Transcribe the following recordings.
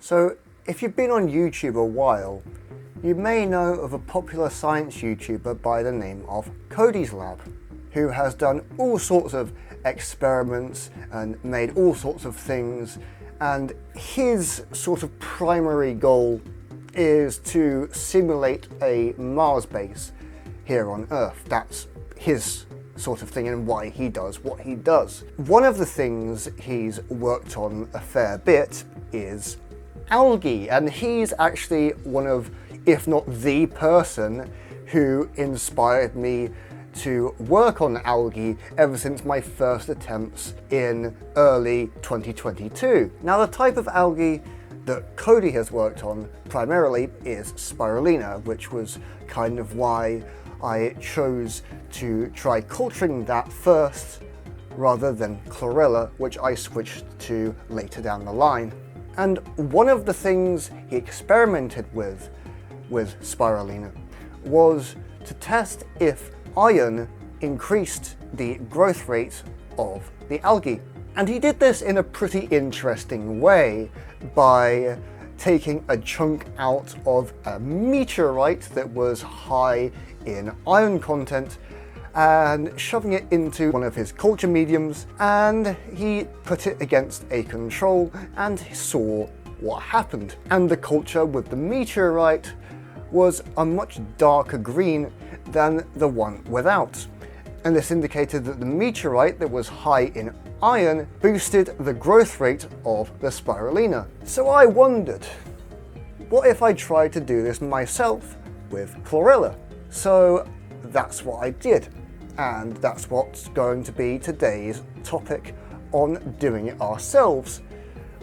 So if you've been on YouTube a while, you may know of a popular science YouTuber by the name of Cody's Lab, who has done all sorts of experiments and made all sorts of things, and his sort of primary goal is to simulate a Mars base here on Earth. That's his sort of thing and why he does what he does. One of the things he's worked on a fair bit is algae, and he's actually one of, if not the person, who inspired me to work on algae ever since my first attempts in early 2022. Now, the type of algae that Cody has worked on primarily is Spirulina, which was kind of why I chose to try culturing that first rather than Chlorella, which I switched to later down the line. And one of the things he experimented with Spirulina was to test if iron increased the growth rate of the algae. And he did this in a pretty interesting way by taking a chunk out of a meteorite that was high in iron content and shoving it into one of his culture mediums, and he put it against a control and saw what happened. And the culture with the meteorite was a much darker green than the one without. And this indicated that the meteorite that was high in iron boosted the growth rate of the Spirulina. So I wondered, what if I tried to do this myself with Chlorella? So that's what I did. And that's what's going to be today's topic on doing it ourselves,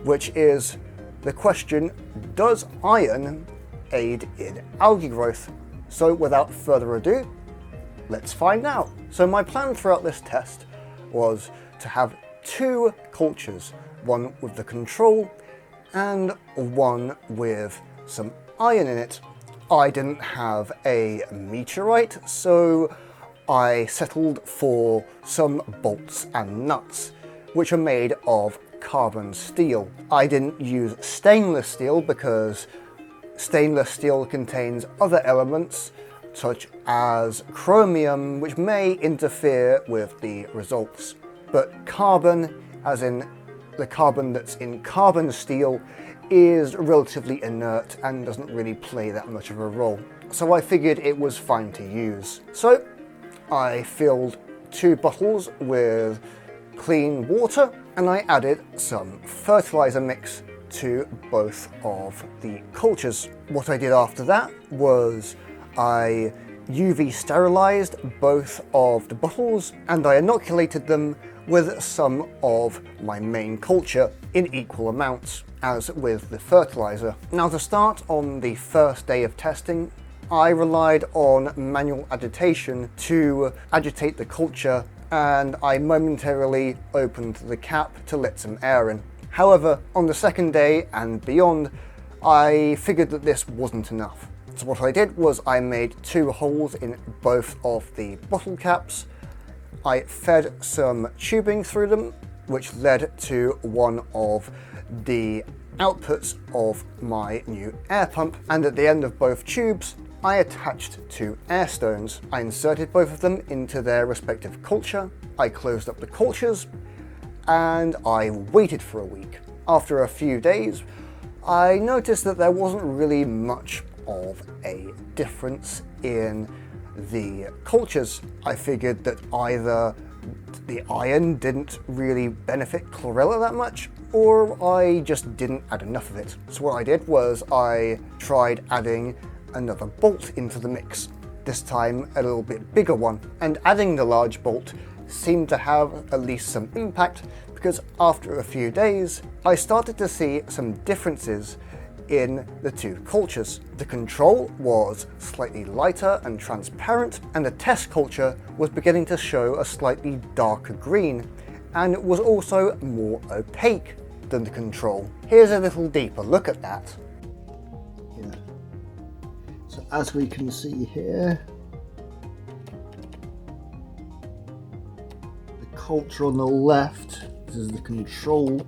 which is the question, does iron aid in algae growth? So without further ado, let's find out. So my plan throughout this test was to have two cultures, one with the control and one with some iron in it. I didn't have a meteorite, so I settled for some bolts and nuts, which are made of carbon steel. I didn't use stainless steel because stainless steel contains other elements such as chromium, which may interfere with the results. But carbon, as in the carbon that's in carbon steel, is relatively inert and doesn't really play that much of a role. So I figured it was fine to use. So I filled 2 bottles with clean water and I added some fertilizer mix to both of the cultures. What I did after that was I UV sterilized both of the bottles and I inoculated them with some of my main culture in equal amounts, as with the fertilizer. Now, to start on the first day of testing, I relied on manual agitation to agitate the culture, and I momentarily opened the cap to let some air in. However, on the second day and beyond, I figured that this wasn't enough. So what I did was I made 2 holes in both of the bottle caps. I fed some tubing through them, which led to one of the outputs of my new air pump, and at the end of both tubes I attached 2 air stones. I inserted both of them into their respective culture, I closed up the cultures, and I waited for a week. After a few days, I noticed that there wasn't really much of a difference in the cultures. I figured that either the iron didn't really benefit Chlorella that much, or I just didn't add enough of it. So what I did was I tried adding another bolt into the mix, this time a little bit bigger one, and adding the large bolt seemed to have at least some impact, because after a few days I started to see some differences in the 2 cultures. The control was slightly lighter and transparent, and the test culture was beginning to show a slightly darker green, and it was also more opaque than the control. Here's a little deeper look at that. Yeah. So as we can see here, the culture on the left, this is the control,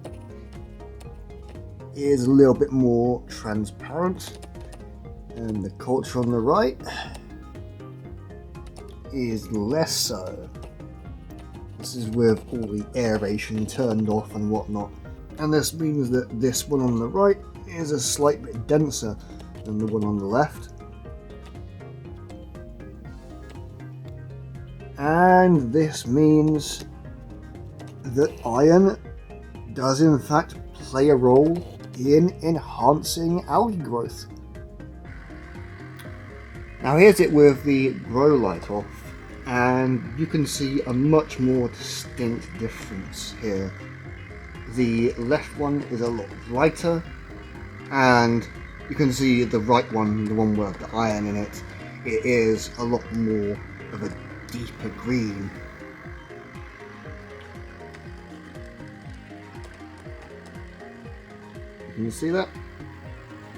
is a little bit more transparent, and the culture on the right is less so. This is with all the aeration turned off and whatnot, and this means that this one on the right is a slight bit denser than the one on the left. And this means that iron does in fact play a role in enhancing algae growth. Now here's it with the grow light off, and you can see a much more distinct difference here. The left one is a lot brighter, and you can see the right one, the one with the iron in it, it is a lot more of a deeper green. Can you see that?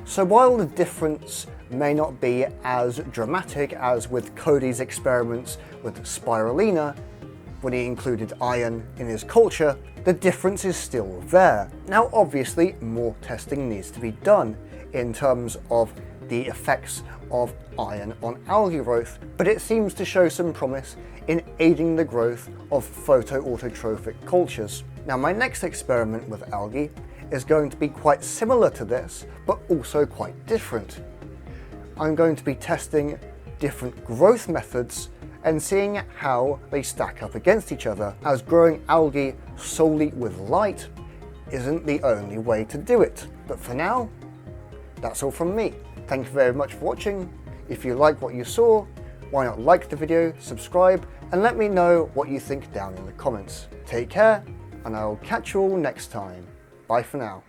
So while the difference may not be as dramatic as with Cody's experiments with Spirulina, when he included iron in his culture, the difference is still there. Now obviously more testing needs to be done in terms of the effects of iron on algae growth, but it seems to show some promise in aiding the growth of photoautotrophic cultures. Now my next experiment with algae is going to be quite similar to this, but also quite different. I'm going to be testing different growth methods and seeing how they stack up against each other, as growing algae solely with light isn't the only way to do it. But for now, that's all from me. Thank you very much for watching. If you like what you saw, why not like the video, subscribe, and let me know what you think down in the comments. Take care, and I'll catch you all next time. Bye for now.